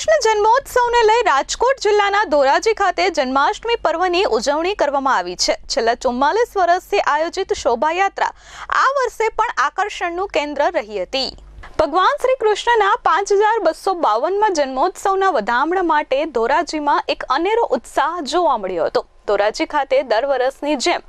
કૃષ્ણ જન્મોત્સવને લઈ રાજકોટ જિલ્લાના ધોરાજી ખાતે જન્માષ્ટમી પર્વની ઉજવણી કરવામાં આવી છે। છેલ્લા 44 વર્ષથી આયોજિત શોભાયાત્રા આ વર્ષે પણ આકર્ષણનું કેન્દ્ર રહી હતી। ભગવાન શ્રી કૃષ્ણના 5252માં જન્મોત્સવના વધામણા માટે ધોરાજીમાં એક અનેરો ઉત્સાહ જોવા મળ્યો હતો। ધોરાજી ખાતે દર વર્ષની જેમ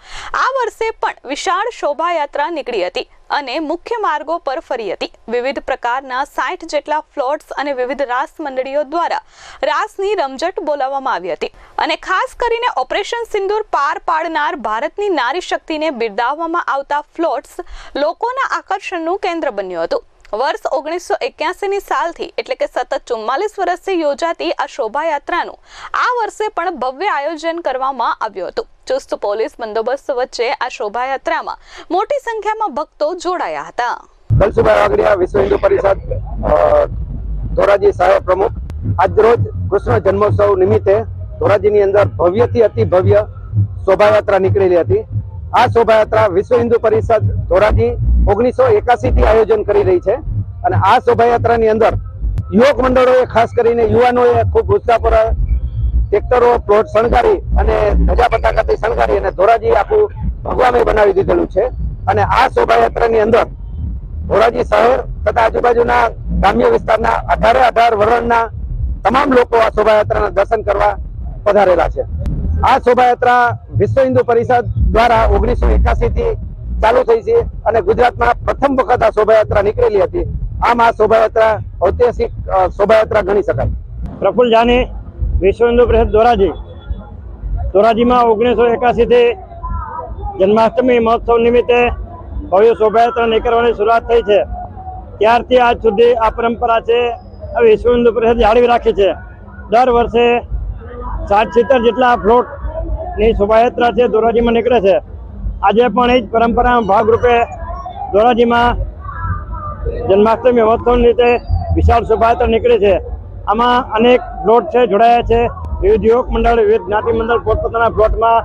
આ વર્ષે પણ વિશાળ શોભાયાત્રા નીકળી હતી અને મુખ્ય માર્ગો પર ફરી હતી। વિવિધ પ્રકારના 60 જેટલા ફ્લોટ્સ અને વિવિધ રાસ મંડળીઓ દ્વારા રાસની રમઝટ બોલાવવામાં આવી હતી અને ખાસ કરીને ઓપરેશન સિંદૂર પાર પાડનાર ભારતની નારી શક્તિને બિરદાવવામાં આવતા ફ્લોટ્સ લોકોના આકર્ષણનું કેન્દ્ર બન્યું હતું। વર્ષ 1981ની સાલથી એટલે કે સતત 44 વર્ષથી યોજાતી આ શોભાયાત્રાનું આ વર્ષે પણ ભવ્ય આયોજન કરવામાં આવ્યું હતું। ચુસ્ત પોલીસ બંદોબસ્ત વચ્ચે આ શોભાયાત્રામાં મોટી સંખ્યામાં ભક્તો જોડાયા હતા। કલસુભાઈ વાગડિયા વિશ્વ હિન્દુ પરિષદ ધોરાજી સહ પ્રમુખ આજરોજ કૃષ્ણ જન્મોત્સવ નિમિત્તે ધોરાજીની અંદર ભવ્યથી અતિ ભવ્ય શોભાયાત્રા નીકળેલી હતી। આ શોભાયાત્રા વિશ્વ હિન્દુ પરિષદ ધોરાજી 1981 થી આયોજન કરી રહી છે અને આ શોભાયાત્રાની અંદર યુવક મંડળોએ ખાસ કરીને યુવાનોએ ખૂબ ઉત્સાહપૂર્વક ટ્રેક્ટરો પ્લોટ શણગારી અને ધજા પતાકાથી શણગારી અને ધોરાજી આખું ભગવામય બનાવી દીધેલું છે અને આ શોભાયાત્રાની અંદર ધોરાજી શહેર તથા આજુબાજુના ગ્રામ્ય વિસ્તારના 18 વર્ણના તમામ લોકો આ શોભાયાત્રાના દર્શન કરવા પધારેલા છે। આ શોભાયાત્રા વિશ્વ હિન્દુ પરિષદ દ્વારા 1981 થી ચાલુ થઈ છે અને ગુજરાતમાં પ્રથમ વખત આ શોભાયાત્રા નીકળેલી હતી। આમ આ શોભાયાત્રા ઐતિહાસિક શોભાયાત્રા ગણી શકાય। પ્રફુલ્લ જાની વિશ્વ હિન્દુ પરિષદ ધોરાજીમાં 1981 થી જન્માષ્ટમી મહોત્સવ નિમિત્તે ભવ્ય શોભાયાત્રા નીકળવાની શરૂઆત થઈ છે। ત્યારથી આજ સુધી આ પરંપરા છે વિશ્વ હિન્દુ પરિષદ જાળવી રાખી છે। દર વર્ષે 60-70 જેટલા ફ્લોટની શોભાયાત્રા છે ધોરાજીમાં નીકળે છે। આજે પણ એ જ પરંપરાના ભાગરૂપે ધોરાજીમાં જન્માષ્ટમી મહોત્સવની રીતે વિશાળ શોભાયાત્રા નીકળે છે। આમાં અનેક ફ્લોટ છે જોડાયા છે। વિવિધ યુવક મંડળ વિવિધ જ્ઞાતિ મંડળ પોતપોતાના ફ્લોટમાં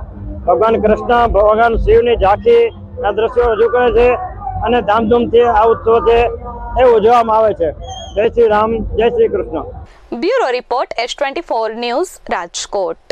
ભગવાન કૃષ્ણ ભગવાન શિવની ઝાંખીના દ્રશ્યો રજૂ કરે છે અને ધામધૂમથી આ ઉત્સવ છે એ ઉજવવામાં આવે છે। જય શ્રી રામ, જય Shri Krishna. Bureau report S24 news Rajkot.